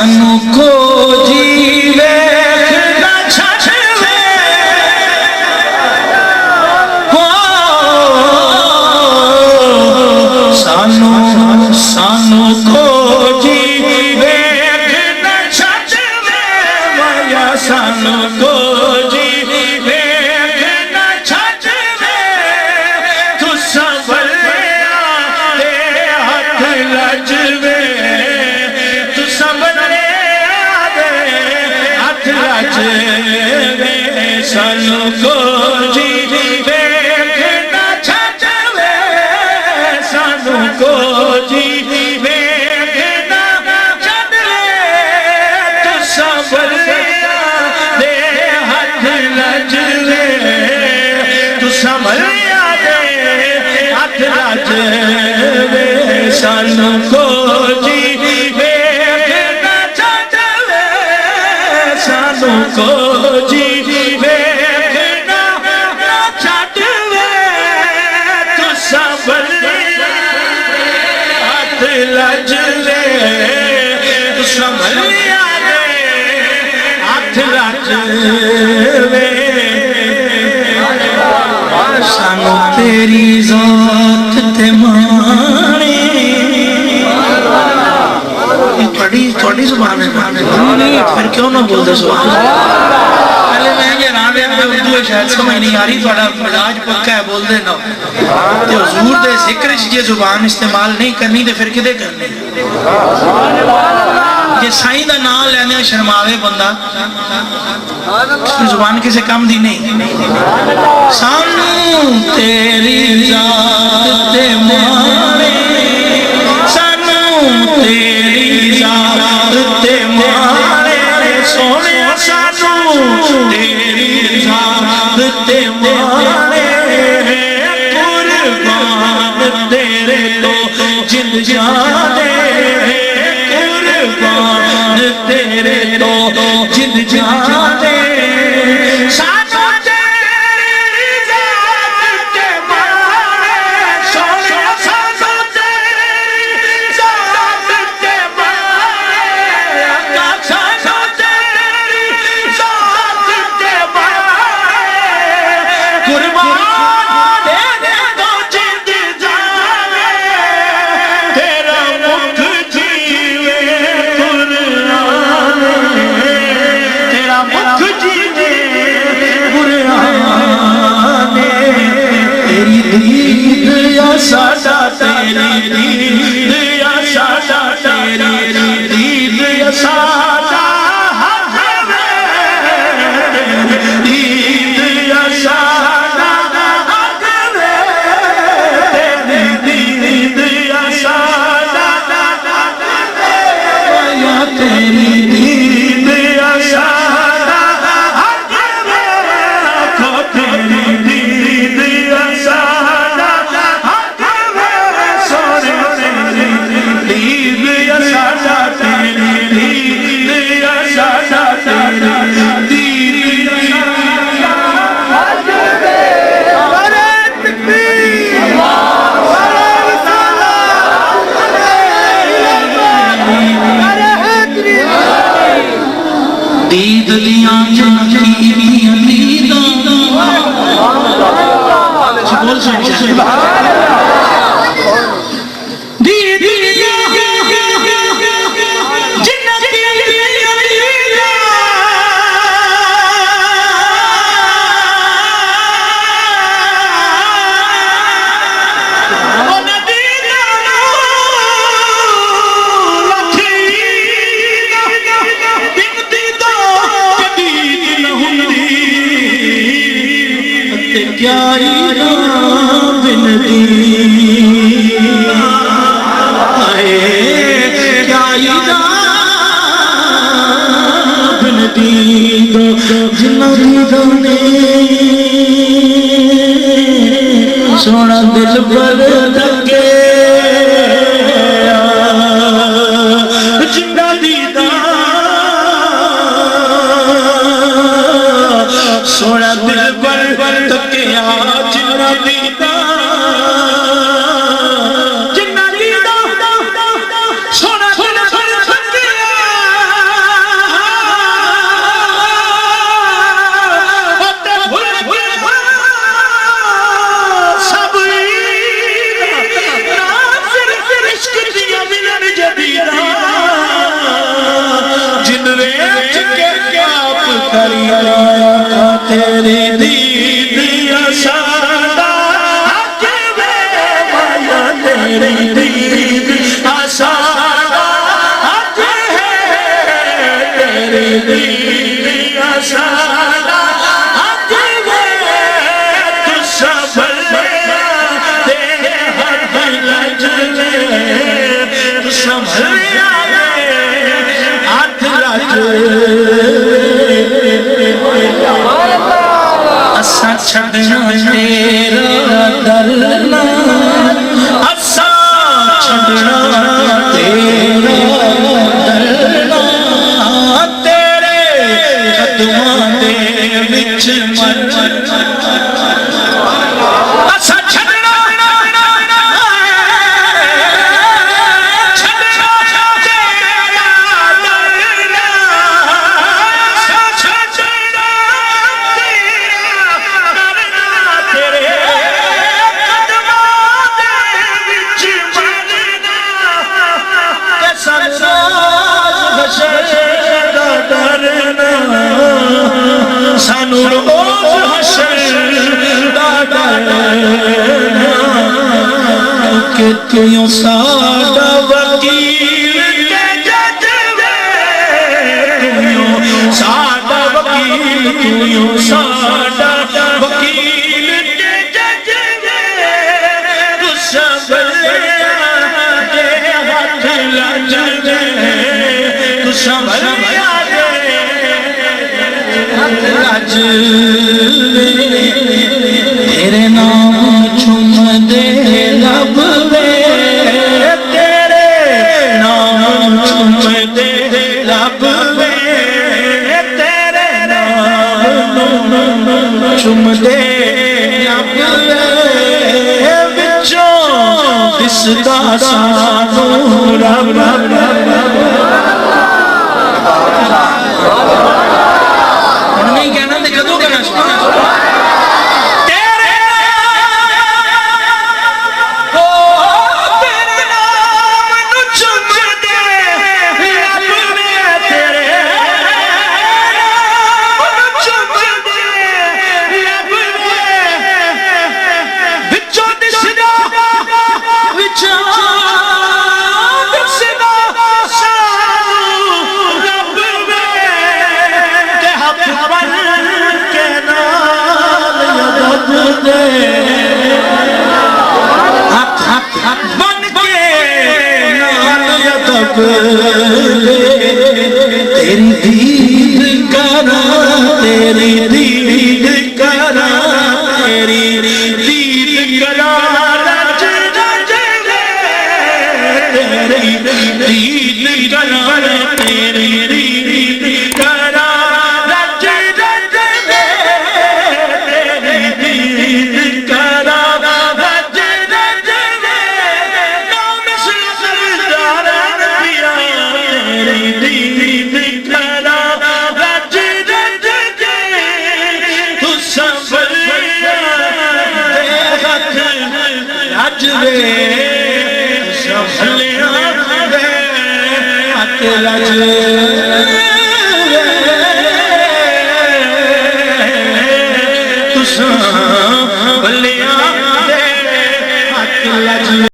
सानू को जीवे ना छड़वे हो सानू सानू को जीवे ना छड़वे माया सानू को जीवे ना छड़वे तू संभलिया दे हाथ लजवे तू संभलिया दे हाथ लजवे सानू को जीवे ना छड़वे सानू को जीवे ना छड़वे तू संभलिया दे हाथ लजवे तू संभलिया दे हाथ लजवे सानू को जीवे ना छड़वे सानू को जीवे ना छड़वे तू संभलिया हाथ लजवे तू संभलिया दे हाथ लजवे सानू तेरी जात ते माने थोड़ी जुबान है फिर क्यों ना बोलते सुभान पहले मैं ये ना दे उर्दू शायद समझ नहीं आ रही थोड़ा मिजाज पक्का है बोल देना ते हुजूर दे जिक्र च ये जुबान इस्तेमाल नहीं करनी ते फिर किदे करनी जे साईं दा नाम लेने शर्मावे बंदा जुबान किसी काम दी नहीं सानू तेरी जात ते माने सानू तेरी जात ते माने सोने सानू तेरी जात ते माने कुर्बान तेरे तो जिंद जाने कुर्बान तेरे तो जिंद जाने सानू तेरी जात ते माने सोने सानू तेरी जात ते माने सानू तेरी जात ते माने कुर्बान तेरे तो जिंद जाने तेरा मुख जीवे कुरान तेरा मुख जीवे कुरान तेरी दीद या सादा तेरी दीद या सादा तेरी दीद या सादा दीद या सादा तेरी दीद या सादा या तेरी दीद या सादा तेरी दीद या सादा सोने तेरी दीद या सादा तेरी दीद या सादा तेरी दीद या दीद दियां चमकीदियां दीदां बोल दीद क्या बिनती बिनती जिन्होंने सोना दिल पर लगे जिंदा दीदा सोना दिल पर लगे जिन्ना दीदा सोना असा छड़ना तेरा डरना, असा छड़ना तेरा डरना, तेरे कदमां दे विच मर असा छड़ना सानू रोज़ हशर दा डरना, कि तू साडा वकील ते जज वे, तू साडा वकील, तू साडा वकील ते जज वे, तू संभलिया दे हथ लज दे, तू संभलिया रज तेरे नाम चुम दे लब वे, तेरे नाम चुम दे लब वे, तेरे नाम चुम दे लब वे, विचों दिसदा सानू रब नहीं कहना तो कदों कहना तेरे हो तेरे नाम नु चुम दे रब वे, तेरे नाम चुम दे रब वे, विचों दिसदा सानू रब वे, के हक बन के नाल यदब दे, हक बन के नाल यदब दे, तेरी दीद करा, तेरी दीद करा, तेरी दीद करा, रज रज वे, तेरी दीद करा, तेरी दीद करा, रज रज वे, तेरी दीद करा, रज रज वे, नाम सरदार पिया, तेरी दीद करा, रज रज वे, तू संभलिया दे हथ लज वे, संभलिया दे हथ लज वे, तू